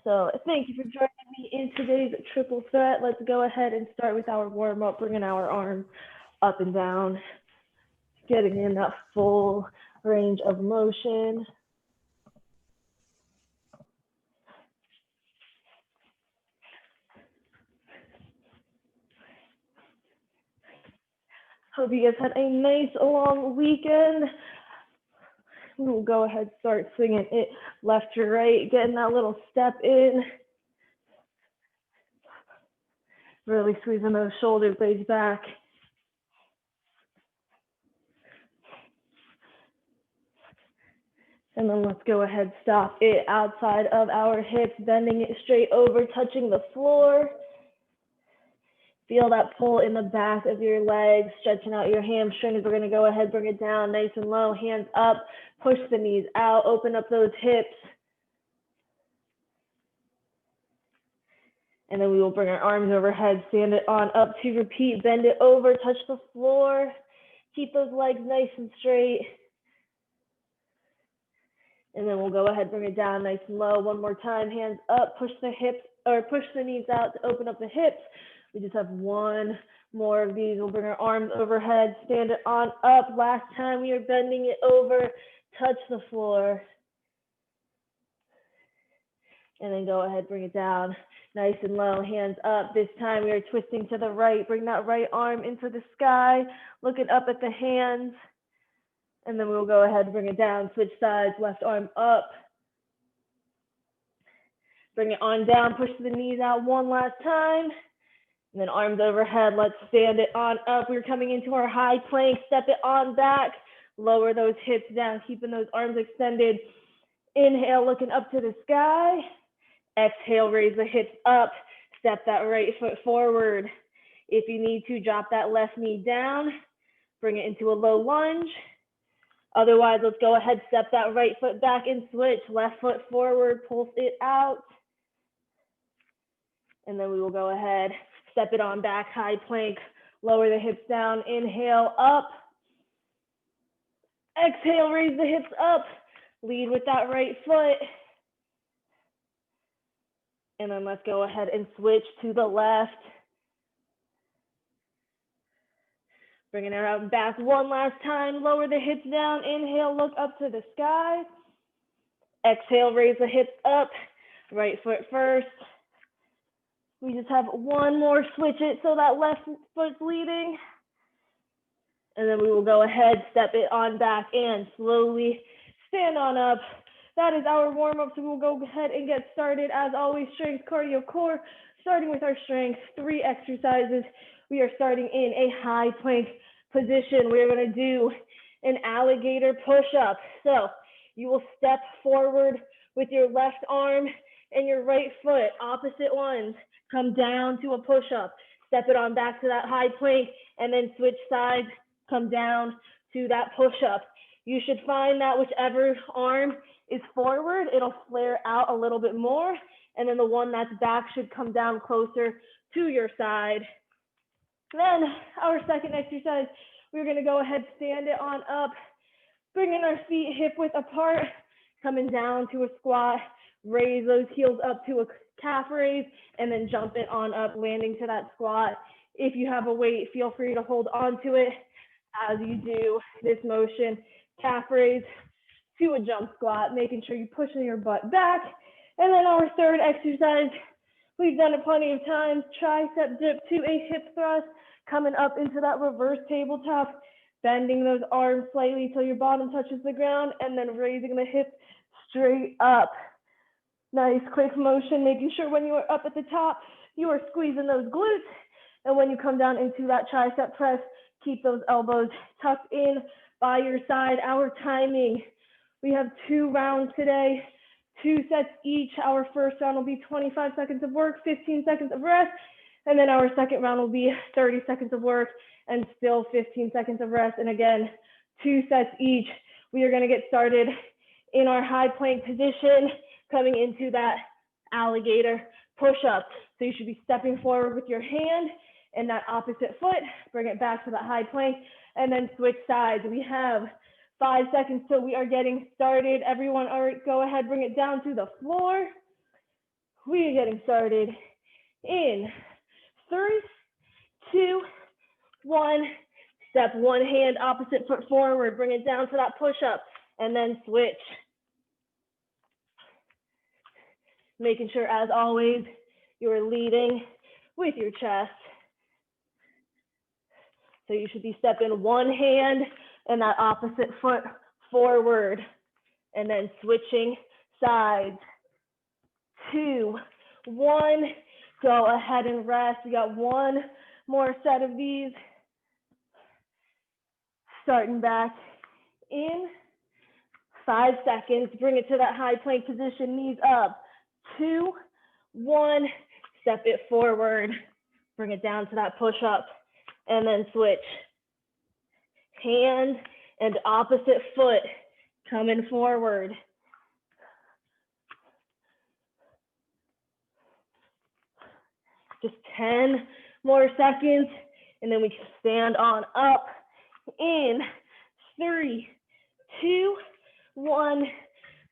So thank you for joining me in today's triple threat. Let's go ahead and start with our warm up, bringing our arms up and down, getting in that full range of motion. Hope you guys had a nice long weekend. We'll go ahead, start swinging it left to right, getting that little step in. Really squeezing those shoulder blades back. And then let's go ahead, stop it outside of our hips, bending it straight over, touching the floor. Feel that pull in the back of your legs, stretching out your hamstrings. We're gonna go ahead, bring it down nice and low, hands up, push the knees out, open up those hips. And then we will bring our arms overhead, stand it on up to repeat, bend it over, touch the floor. Keep those legs nice and straight. And then we'll go ahead, bring it down nice and low. One more time, hands up, push the hips, or push the knees out to open up the hips. We just have one more of these. We'll bring our arms overhead, stand it on up. Last time we are bending it over, touch the floor. And then go ahead, bring it down nice and low, hands up. This time we are twisting to the right. Bring that right arm into the sky, looking up at the hands. And then we'll go ahead, bring it down, switch sides, left arm up. Bring it on down, push the knees out one last time. And then arms overhead, let's stand it on up. We're coming into our high plank, step it on back, lower those hips down, keeping those arms extended. Inhale, looking up to the sky. Exhale, raise the hips up, step that right foot forward. If you need to, drop that left knee down, bring it into a low lunge. Otherwise, let's go ahead, step that right foot back and switch. Left foot forward, pulse it out. And then we will go ahead, step it on back, high plank, lower the hips down, inhale up. Exhale, raise the hips up, lead with that right foot. And then let's go ahead and switch to the left. Bringing it out back one last time, lower the hips down, inhale, look up to the sky. Exhale, raise the hips up, right foot first. We just have one more, switch it so that left foot's leading. And then we will go ahead, step it on back and slowly stand on up. That is our warm-up, so we'll go ahead and get started. As always, strength, cardio, core, starting with our strength, 3 exercises. We are starting in a high plank position. We're gonna do an alligator push-up. So you will step forward with your left arm and your right foot, opposite ones. Come down to a push-up, step it on back to that high plank, and then switch sides, come down to that push-up. You should find that whichever arm is forward, it'll flare out a little bit more, and then the one that's back should come down closer to your side. Then our second exercise, we're gonna go ahead, stand it on up, bringing our feet hip width apart, coming down to a squat, raise those heels up to a calf raise, and then jump it on up, landing to that squat. If you have a weight, feel free to hold on to it as you do this motion. Calf raise to a jump squat, making sure you're pushing your butt back. And then our third exercise, we've done it plenty of times, tricep dip to a hip thrust, coming up into that reverse tabletop, bending those arms slightly till your bottom touches the ground, and then raising the hips straight up. Nice quick motion, making sure when you are up at the top, you are squeezing those glutes. And when you come down into that tricep press, keep those elbows tucked in by your side. Our timing, we have 2 rounds today, 2 sets each. Our first round will be 25 seconds of work, 15 seconds of rest. And then our second round will be 30 seconds of work and still 15 seconds of rest. And again, 2 sets each. We are gonna get started in our high plank position, coming into that alligator push-up. So you should be stepping forward with your hand and that opposite foot, bring it back to that high plank, and then switch sides. We have 5 seconds till we are getting started. Everyone, all right, go ahead, bring it down to the floor. We are getting started in 3, 2, 1. Step one hand, opposite foot forward. Bring it down to that push-up, and then switch. Making sure, as always, you're leading with your chest. So you should be stepping one hand and that opposite foot forward, and then switching sides. 2, 1, go ahead and rest. We got one more set of these. Starting back in 5 seconds, bring it to that high plank position, knees up. 2, 1, step it forward, bring it down to that push up, and then switch. Hand and opposite foot coming forward. Just 10 more seconds, and then we can stand on up in 3, 2, 1.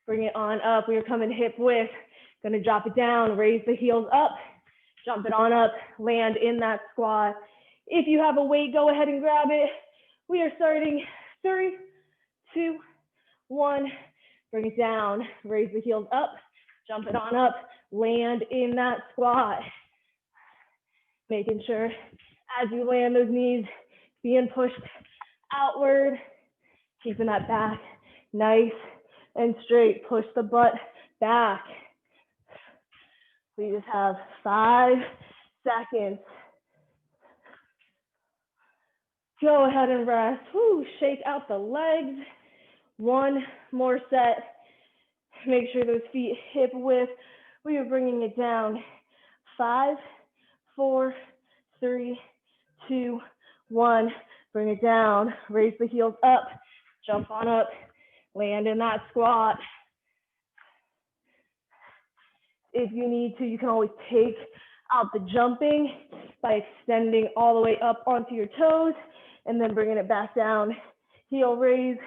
Bring it on up. We are coming hip width. Gonna drop it down, raise the heels up, jump it on up, land in that squat. If you have a weight, go ahead and grab it. We are starting 3, 2, 1. Bring it down, raise the heels up, jump it on up, land in that squat. Making sure as you land those knees being pushed outward, keeping that back nice and straight. Push the butt back. We just have 5 seconds. Go ahead and rest. Woo, shake out the legs. One more set. Make sure those feet hip width. We are bringing it down. 5, 4, 3, 2, 1. Bring it down. Raise the heels up. Jump on up. Land in that squat. If you need to, you can always take out the jumping by extending all the way up onto your toes and then bringing it back down. Heel raise,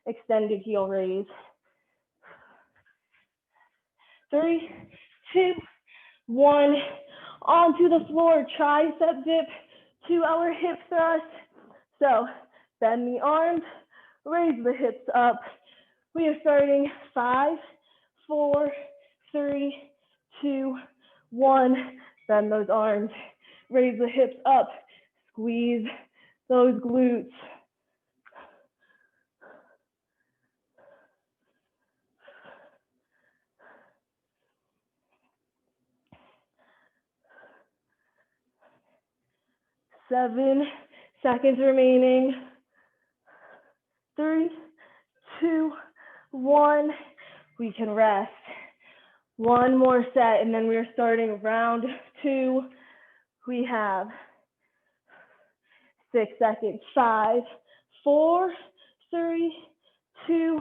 extended heel raise. 3, 2, 1. Onto the floor, tricep dip to our hip thrust. So bend the arms, raise the hips up. We are starting 5, 4, 3, 2, 1. Bend those arms, raise the hips up, squeeze those glutes. Seven seconds remaining. 3, 2, 1. We can rest. One more set, and then we are starting round 2. We have 6 seconds. 5, 4, 3, 2,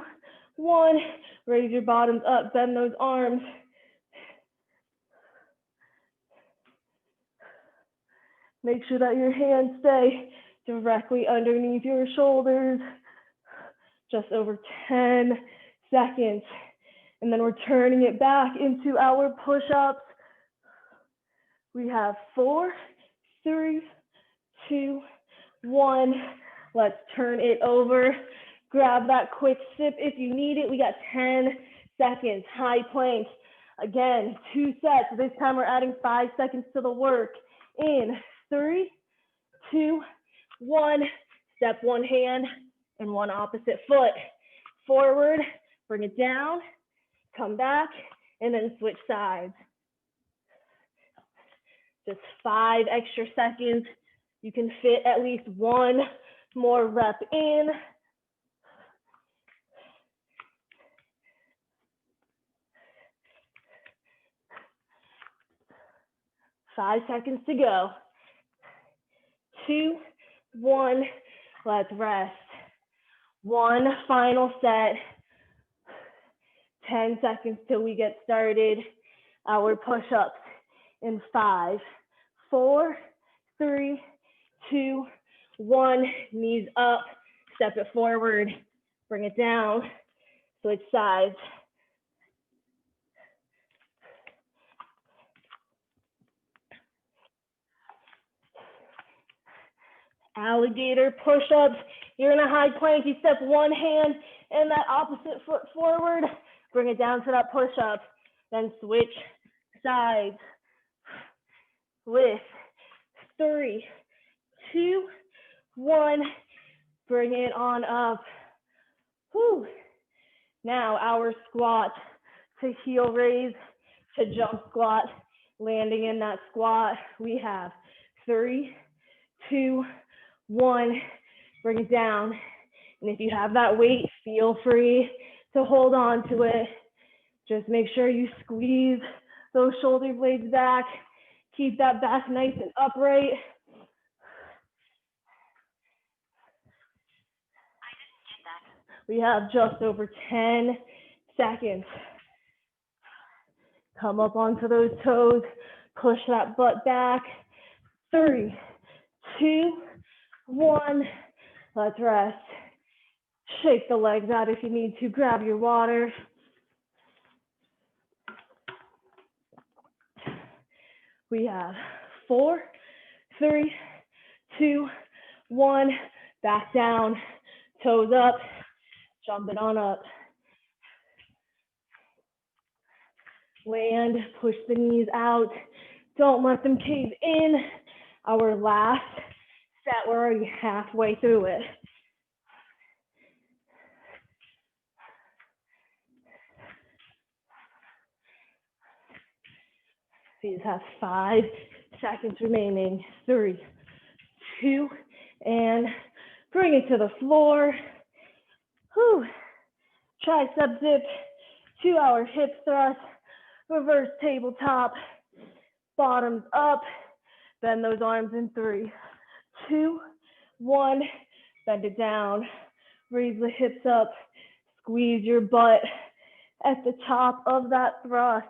1. Raise your bottoms up, bend those arms. Make sure that your hands stay directly underneath your shoulders. Just over 10 seconds. And then we're turning it back into our push-ups. We have 4, 3, 2, 1. Let's turn it over. Grab that quick sip if you need it. We got 10 seconds. High plank. Again, 2 sets. This time we're adding 5 seconds to the work. In 3, 2, 1. Step one hand and one opposite foot. Forward, bring it down. Come back, and then switch sides. Just 5 extra seconds. You can fit at least one more rep in. Five seconds to go. 2, 1, let's rest. One final set. 10 seconds till we get started. Our push-ups in 5, 4, 3, 2, 1. Knees up, step it forward, bring it down, switch sides. Alligator push-ups. You're in a high plank. You step one hand and that opposite foot forward. Bring it down to that push-up. Then switch sides with 3, 2, 1. Bring it on up. Whew. Now our squat to heel raise to jump squat. Landing in that squat. We have 3, 2, 1. Bring it down. And if you have that weight, feel free to hold on to it. Just make sure you squeeze those shoulder blades back. Keep that back nice and upright. We have just over 10 seconds. Come up onto those toes. Push that butt back. 3, 2, 1. Let's rest. Shake the legs out if you need to. Grab your water. We have 4, 3, 2, 1. Back down. Toes up. Jump it on up. Land. Push the knees out. Don't let them cave in. Our last set, we're already halfway through it. These have 5 seconds remaining. 3, 2, and bring it to the floor. Whew. Tricep dip, 2 hour hip thrust, reverse tabletop, bottoms up, bend those arms in 3, 2, 1, bend it down, raise the hips up, squeeze your butt at the top of that thrust.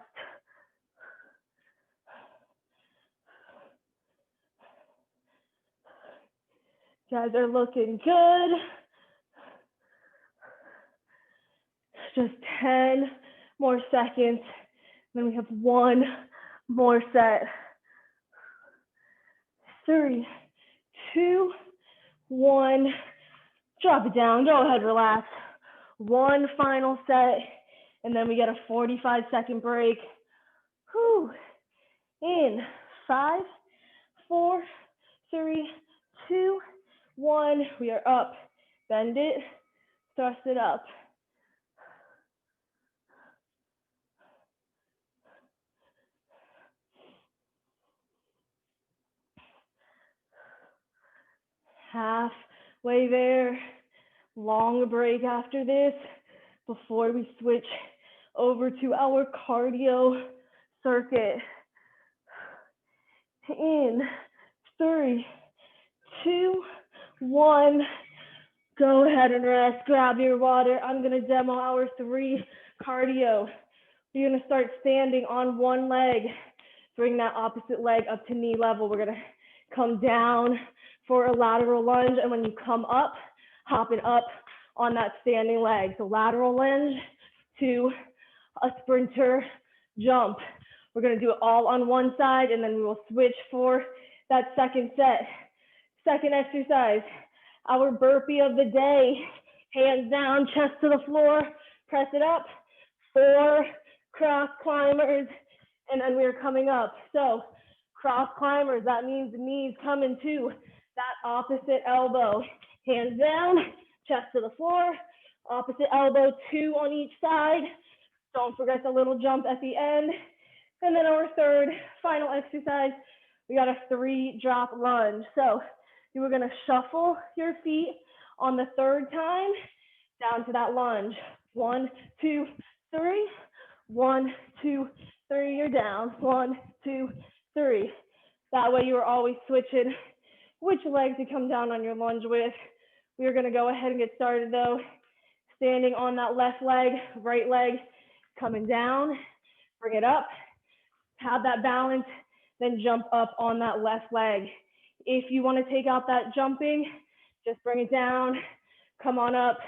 Guys are looking good. Just 10 more seconds. Then we have 1 more set. 3, 2, 1. Drop it down. Go ahead, relax. 1 final set, and then we get a 45-second break. Whew. In 5, 4, 3, 2, 1. We are up. Bend it. Thrust it up. Halfway there. Long break after this before we switch over to our cardio circuit. In 3, 2, 1. Go ahead and rest. Grab your water. I'm going to demo our 3 cardio. You're going to start standing on one leg. Bring that opposite leg up to knee level. We're going to come down for a lateral lunge. And when you come up, hopping up on that standing leg. So lateral lunge to a sprinter jump. We're going to do it all on one side, and then we will switch for that second set. Second exercise, our burpee of the day. Hands down, chest to the floor, press it up. 4 cross climbers, and then we're coming up. So cross climbers, that means the knees come into that opposite elbow. Hands down, chest to the floor, opposite elbow, 2 on each side. Don't forget the little jump at the end. And then our third final exercise, we got a 3-drop lunge. So you are going to shuffle your feet on the 3rd time down to that lunge. 1, 2, 3. 1, 2, 3. You're down. 1, 2, 3. That way you are always switching which leg to come down on your lunge with. We are going to go ahead and get started though. Standing on that left leg, right leg coming down. Bring it up. Have that balance, then jump up on that left leg. If you want to take out that jumping, just bring it down, come on up,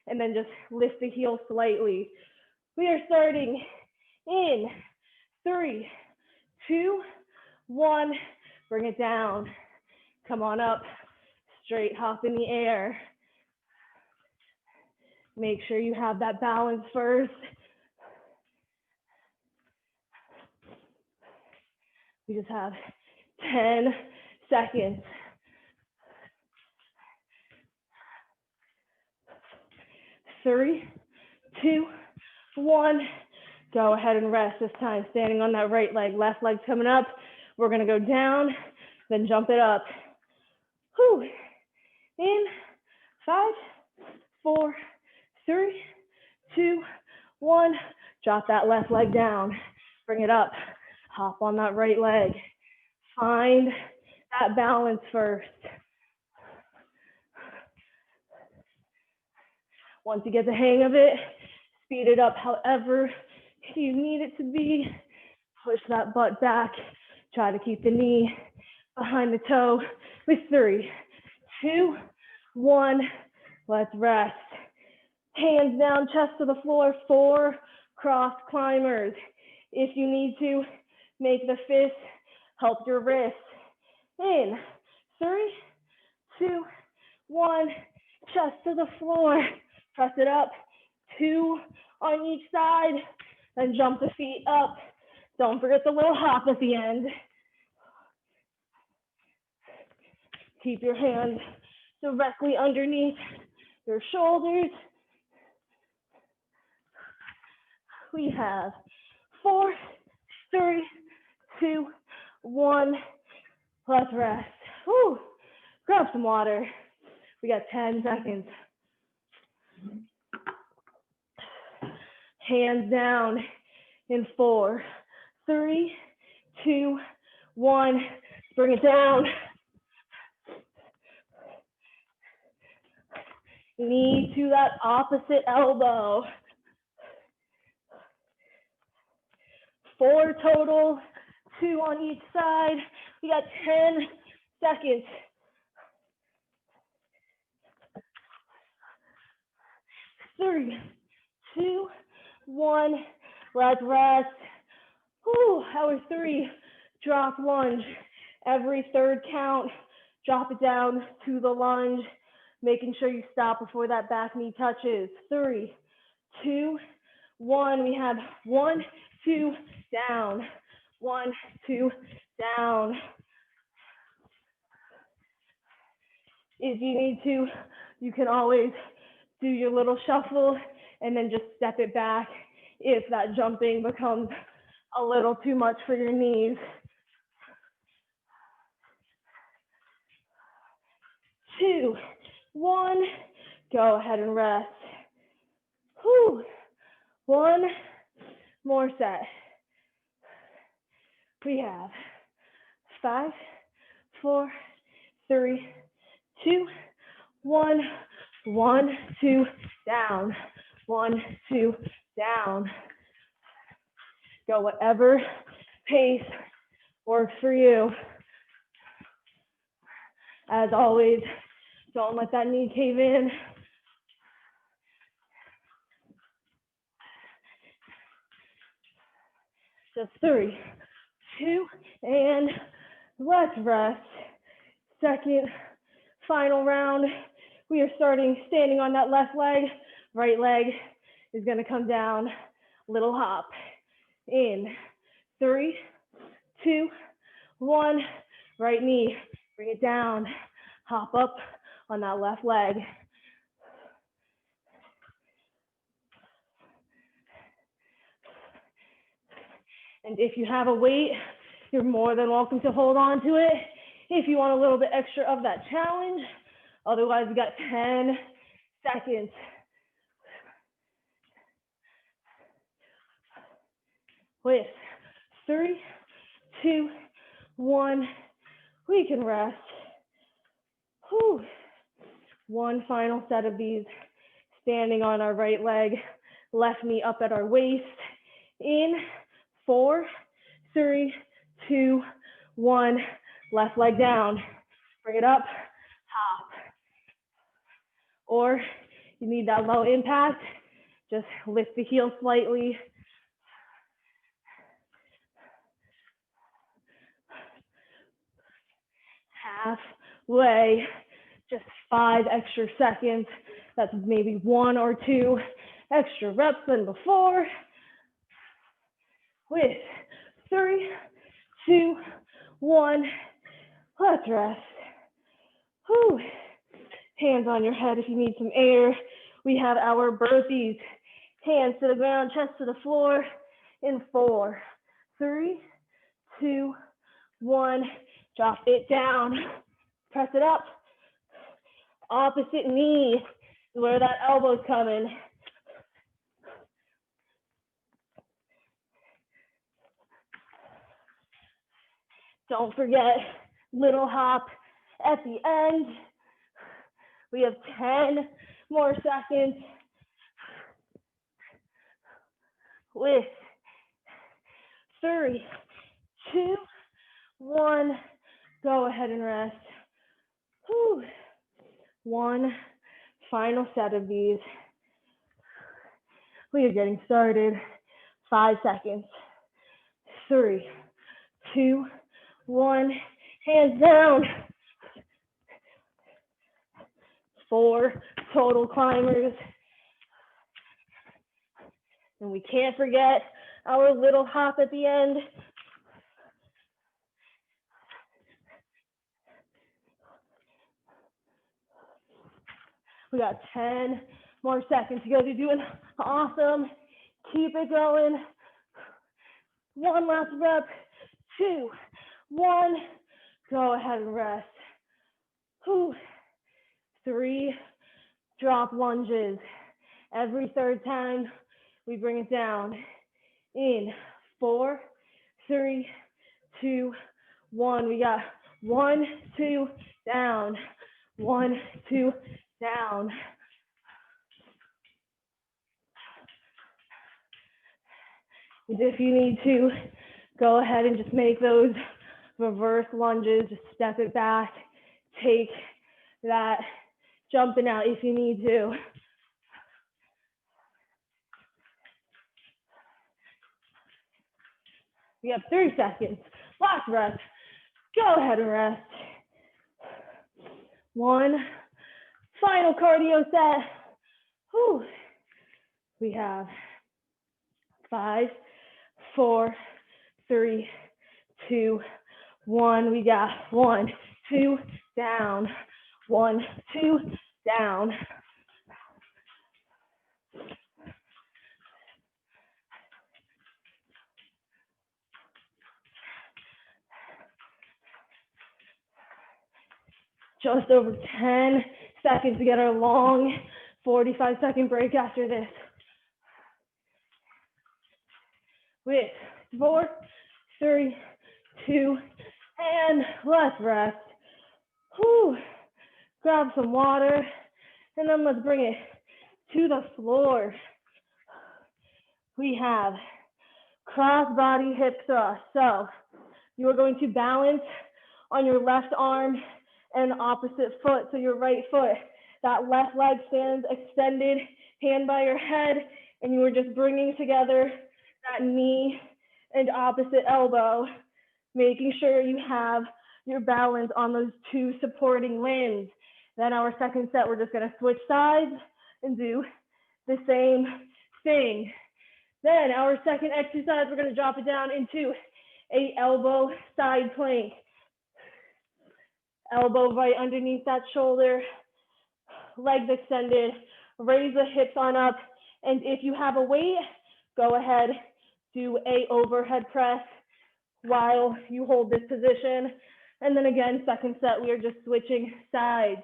and then just lift the heel slightly. We are starting in 3, 2, 1. Bring it down. Come on up. straight hop in the air. Make sure you have that balance first. We just have 10 seconds. 3, 2, 1. Go ahead and rest this time. Standing on that right leg, left leg's coming up. We're gonna go down, then jump it up. Whew. In 5, 4, 3, 2, 1. Drop that left leg down. Bring it up. Hop on that right leg. Find that balance first. Once you get the hang of it, speed it up however you need it to be. Push that butt back. Try to keep the knee behind the toe with 3, 2, 1. Let's rest. Hands down, chest to the floor, 4 cross climbers. If you need to, make the fist help your wrist. In 3, 2, 1. Chest to the floor. Press it up. 2 on each side. Then jump the feet up. Don't forget the little hop at the end. Keep your hands directly underneath your shoulders. We have 4, 3, 2, 1. Let's rest. Whew. Grab some water. We got 10 seconds. Hands down in 4, 3, 2, 1. Bring it down. Knee to that opposite elbow. 4 total, 2 on each side. We got 10 seconds. 3, 2, 1. Let's rest. Whew, hour 3, drop lunge. Every third count, drop it down to the lunge, making sure you stop before that back knee touches. 3, 2, 1. We have 1, 2, down. 1, 2, down. If you need to, you can always do your little shuffle and then just step it back if that jumping becomes a little too much for your knees. 2, 1. Go ahead and rest. Whew. 1 more set. We have 5, 4, 3, 2, 1. 1, 2, down. 1, 2, down. Go whatever pace works for you. As always, don't let that knee cave in. Just 3, 2, and let's rest. Second, final round. We are starting standing on that left leg. Right leg is going to come down. Little hop. In 3, 2, 1. Right knee. Bring it down. Hop up on that left leg. And if you have a weight, you're more than welcome to hold on to it if you want a little bit extra of that challenge. Otherwise, we got 10 seconds. With 3, 2, 1, we can rest. Whew. 1 final set of these. Standing on our right leg, left knee up at our waist. In 4, 3, 2, 1. Left leg down. Bring it up. Hop. Or you need that low impact, just lift the heel slightly. Halfway. just 5 extra seconds. That's maybe 1 or 2 extra reps than before. With 3, 2, 1, let's rest. Whew. Hands on your head if you need some air. We have our burpees. Hands to the ground, chest to the floor. In 4, 3, 2, 1. Drop it down. Press it up. Opposite knee is where that elbow's coming. Don't forget, little hop at the end. We have 10 more seconds. With 3, 2, 1, go ahead and rest. Whew. 1 final set of these. We are getting started. 5 seconds. 3, 2, 1, hands down. 4 total climbers. And we can't forget our little hop at the end. We got 10 more seconds to go. You're doing awesome. Keep it going. 1 last rep. 2, 1. Go ahead and rest. 3 drop lunges. Every third time we bring it down. In 4, 3, 2, 1. We got 1, 2, down. 1, 2, down. And if you need to, go ahead and just make those reverse lunges. Just step it back. Take that jumping out if you need to. We have 3 seconds. Last rest. Go ahead and rest. 1 final cardio set. Whew. We have 5, 4, 3, 2, 1. We got 1, 2, down. 1, 2, down. Just over 10 seconds to get our long 45-second break after this. With 4, 3, 2, and let's rest. Whew. Grab some water, and then let's bring it to the floor. We have cross-body hip thrust. So you are going to balance on your left arm and opposite foot. So your right foot, that left leg stands extended, hand by your head, and you are just bringing together that knee and opposite elbow, making sure you have your balance on those 2 supporting limbs. Then our second set, we're just gonna switch sides and do the same thing. Then our second exercise, we're gonna drop it down into a elbow side plank. Elbow right underneath that shoulder, legs extended, raise the hips on up. And if you have a weight, go ahead, do a overhead press while you hold this position. And then again, second set, we are just switching sides.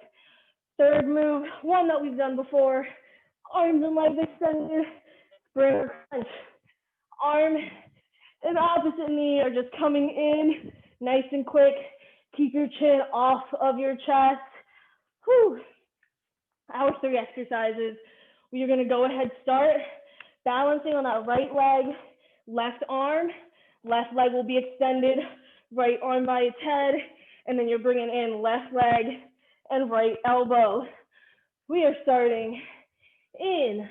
Third move, one that we've done before, arms and legs extended, spring crunch. Arm and opposite knee are just coming in nice and quick. Keep your chin off of your chest. Whew. Our 3 exercises. We are going to go ahead, start balancing on that right leg, left arm. Left leg will be extended, right arm by its head, and then you're bringing in left leg and right elbow. We are starting in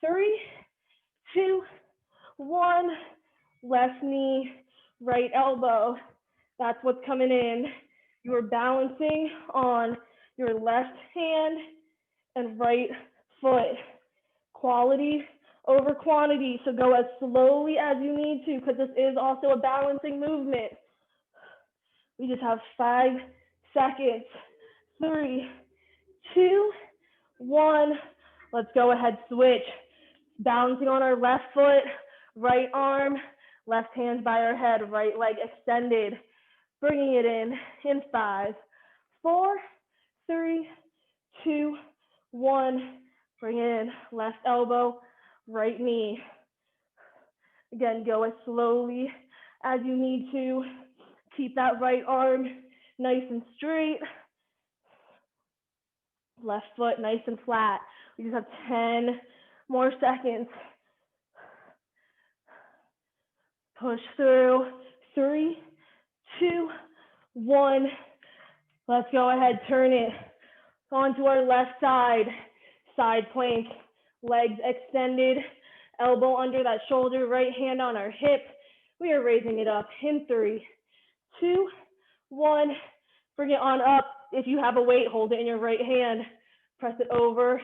3, 2, 1, left knee, right elbow. That's what's coming in. You are balancing on your left hand and right foot. Quality over quantity, so go as slowly as you need to because this is also a balancing movement. We just have 5 seconds. 3, 2, 1. Let's go ahead, switch. Balancing on our left foot, right arm, left hand by our head, right leg extended. Bringing it in 5, 4, 3, 2, 1. Bring it in, left elbow, right knee. Again, go as slowly as you need to. Keep that right arm nice and straight. Left foot nice and flat. We just have 10 more seconds. Push through. 3, 2, 1. Let's go ahead, turn it onto our left side. Side plank, legs extended, elbow under that shoulder, right hand on our hip. We are raising it up in 3, 2, 1. Bring it on up. If you have a weight, hold it in your right hand. Press it over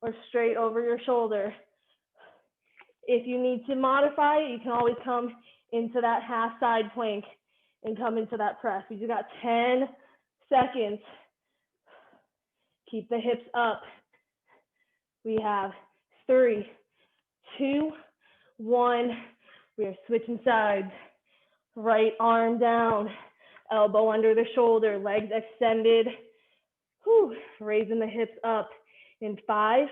or straight over your shoulder. If you need to modify it, you can always come into that half side plank and come into that press. We just got 10 seconds. Keep the hips up. We have 3, 2, 1. We are switching sides. Right arm down, elbow under the shoulder, legs extended. Whew. Raising the hips up in 5,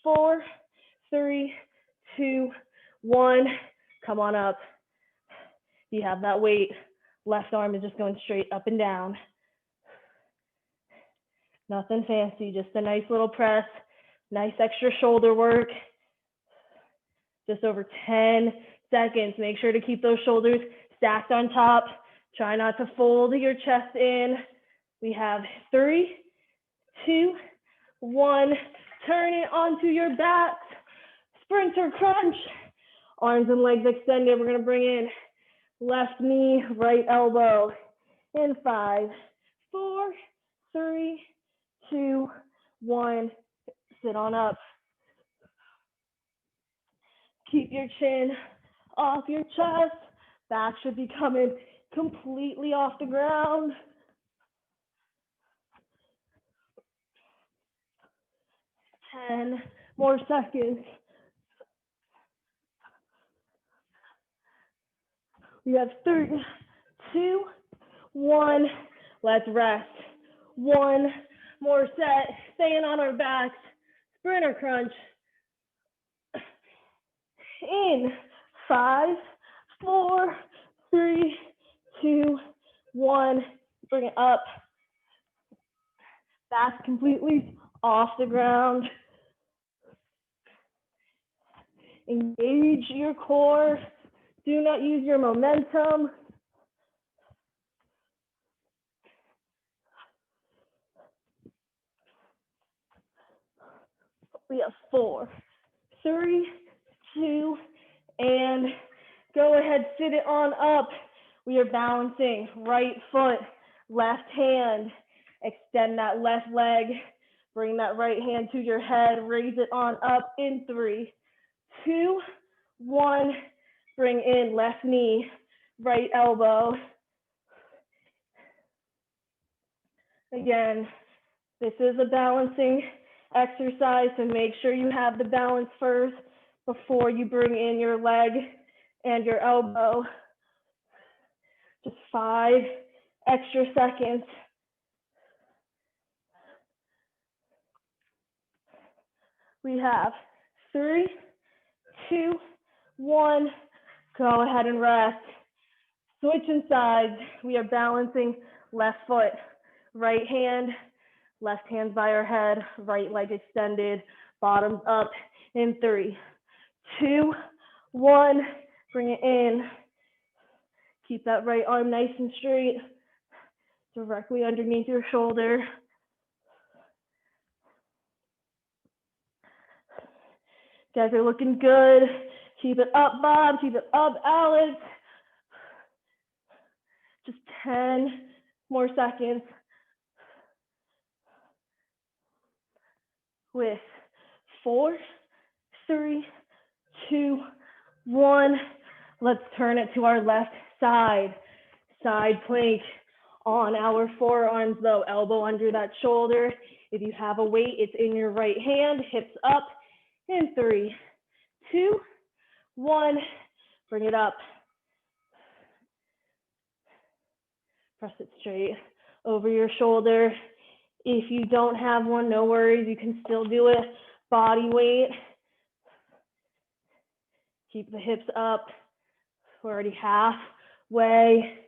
4, 3, 2, 1. Come on up. You have that weight. Left arm is just going straight up and down. Nothing fancy, just a nice little press, nice extra shoulder work. Just over 10 seconds. Make sure to keep those shoulders stacked on top. Try not to fold your chest in. We have 3, 2, 1. Turn it onto your back. Sprinter crunch. Arms and legs extended. We're going to bring in left knee, right elbow. In 5, 4, 3, 2, 1. Sit on up. Keep your chin off your chest. Back should be coming completely off the ground. Ten more seconds. We have 3, 2, 1. Let's rest. 1 more set. Staying on our backs. Sprinter crunch. In 5, 4, 3, 2, 1. Bring it up. Back completely off the ground. Engage your core. Do not use your momentum. We have 4, 3, 2, and go ahead, sit it on up. We are balancing right foot, left hand. Extend that left leg. Bring that right hand to your head. Raise it on up in 3, 2, 1. Bring in left knee, right elbow. Again, this is a balancing exercise, so make sure you have the balance first before you bring in your leg and your elbow. Just 5 extra seconds. We have 3, 2, 1. Go ahead and rest. Switching sides. We are balancing left foot, right hand, left hand by our head, right leg extended, bottoms up in 3, 2, 1. Bring it in. Keep that right arm nice and straight, directly underneath your shoulder. Guys are looking good. Keep it up, Bob. Keep it up, Alex. Just 10 more seconds. with 4, 3, 2, 1. Let's turn it to our left side. Side plank on our forearms though, elbow under that shoulder. If you have a weight, it's in your right hand, hips up in 3, 2, 1. Bring it up. Press it straight over your shoulder. If you don't have one, no worries. You can still do it. Body weight. Keep the hips up. We're already halfway.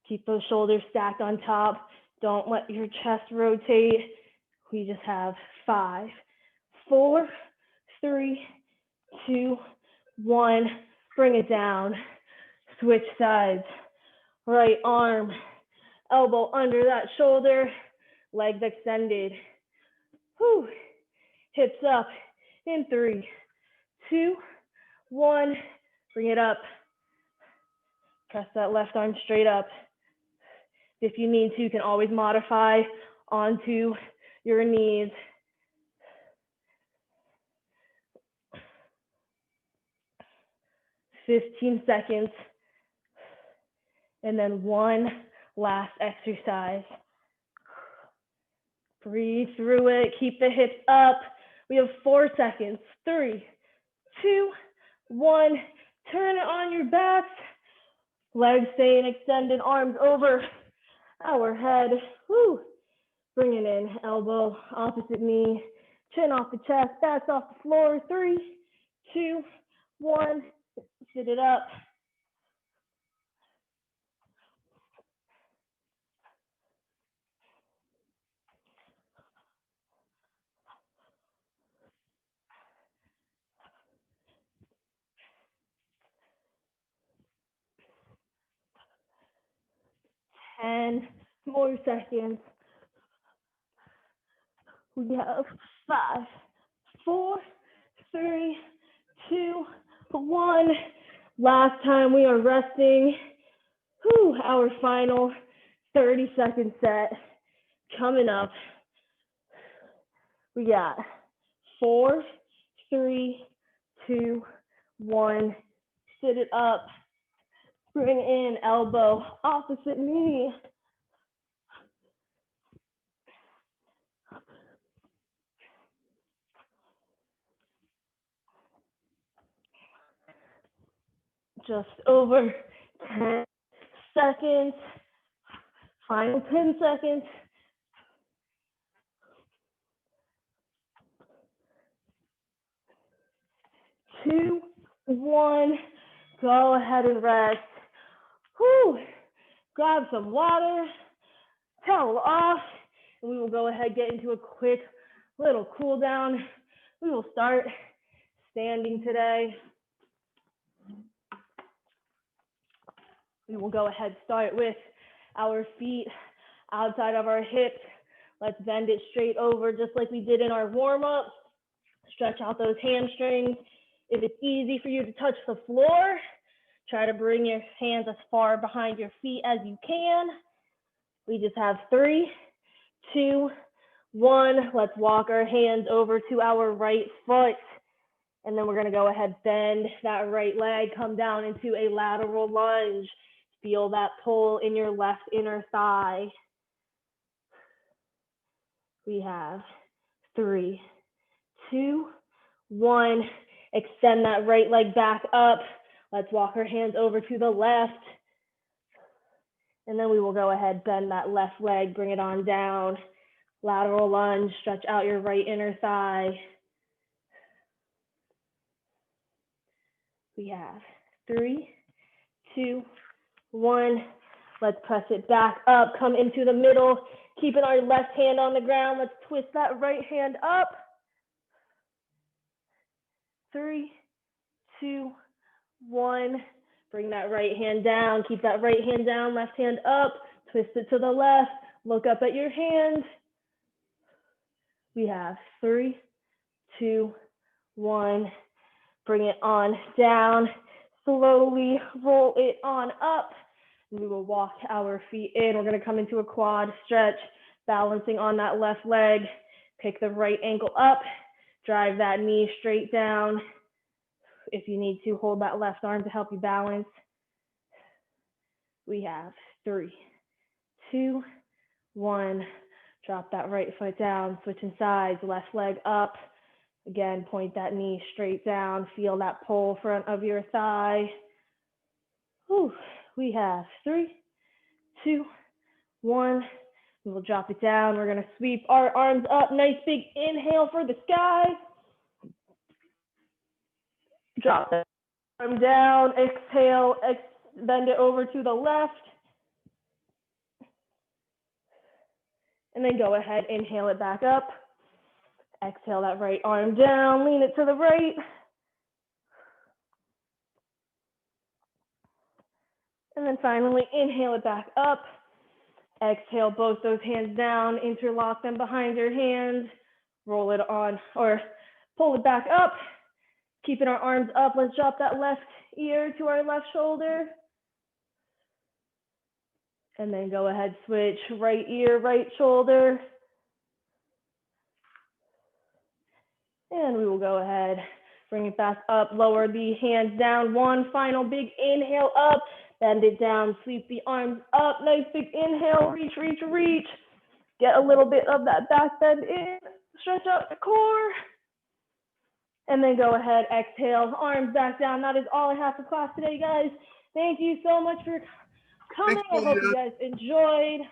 Keep those shoulders stacked on top. Don't let your chest rotate. We just have 5, 4, 3, 2, 1. Bring it down. Switch sides. Right arm, elbow under that shoulder, legs extended. Whew. Hips up in 3, 2, 1. Bring it up. Press that left arm straight up. If you need to, you can always modify onto your knees. $15 seconds. And then one last exercise. Breathe through it. Keep the hips up. We have 4 seconds. 3, 2, 1. Turn it on your backs. Legs staying extended. Arms over our head. Woo. Bring it in. Elbow opposite knee. Chin off the chest. Backs off the floor. 3, 2, 1. Sit it up. And more seconds. We have 5, 4, 3, 2, 1. Last time we are resting. Whew, our final 30-second set coming up. We got 4, 3, 2, 1. Sit it up. Bring in elbow opposite knee. Just over 10 seconds. Final 10 seconds. 2, 1. Go ahead and rest. Whew. Grab some water, towel off, and we will go ahead and get into a quick little cool down. We will start standing today. We will go ahead and start with our feet outside of our hips. Let's bend it straight over just like we did in our warm-up. Stretch out those hamstrings. If it's easy for you to touch the floor, try to bring your hands as far behind your feet as you can. We just have 3, 2, 1. Let's walk our hands over to our right foot. And then we're going to go ahead, bend that right leg, come down into a lateral lunge. Feel that pull in your left inner thigh. We have 3, 2, 1. Extend that right leg back up. Let's walk our hands over to the left. And then we will go ahead, bend that left leg, bring it on down. Lateral lunge, stretch out your right inner thigh. We have 3, 2, 1. Let's press it back up, come into the middle, keeping our left hand on the ground. Let's twist that right hand up. 3, 2, 1. Bring that right hand down, keep that right hand down, left hand up, twist it to the left, look up at your hand. We have 3, 2, 1. Bring it on down, slowly roll it on up. We will walk our feet in. We're going to come into a quad stretch, balancing on that left leg. Pick the right ankle up, drive that knee straight down. If you need to, hold that left arm to help you balance. We have 3, 2, 1. Drop that right foot down, switching sides, left leg up. Again, point that knee straight down. Feel that pull front of your thigh. Whew. We have 3, 2, 1. We will drop it down. We're going to sweep our arms up. Nice big inhale for the sky. Drop the arm down. Exhale. Bend it over to the left. And then go ahead, inhale it back up. Exhale that right arm down. Lean it to the right. And then finally, inhale it back up. Exhale both those hands down. Interlock them behind your hands. Roll it on or pull it back up. Keeping our arms up. Let's drop that left ear to our left shoulder. And then go ahead, switch right ear, right shoulder. And we will go ahead, bring it back up, lower the hands down. One final big inhale up, bend it down, sweep the arms up. Nice big inhale, reach, reach, reach. Get a little bit of that back bend in, stretch out the core. And then go ahead, exhale, arms back down. That is all I have for class today, guys. Thank you so much for coming. I hope you guys enjoyed.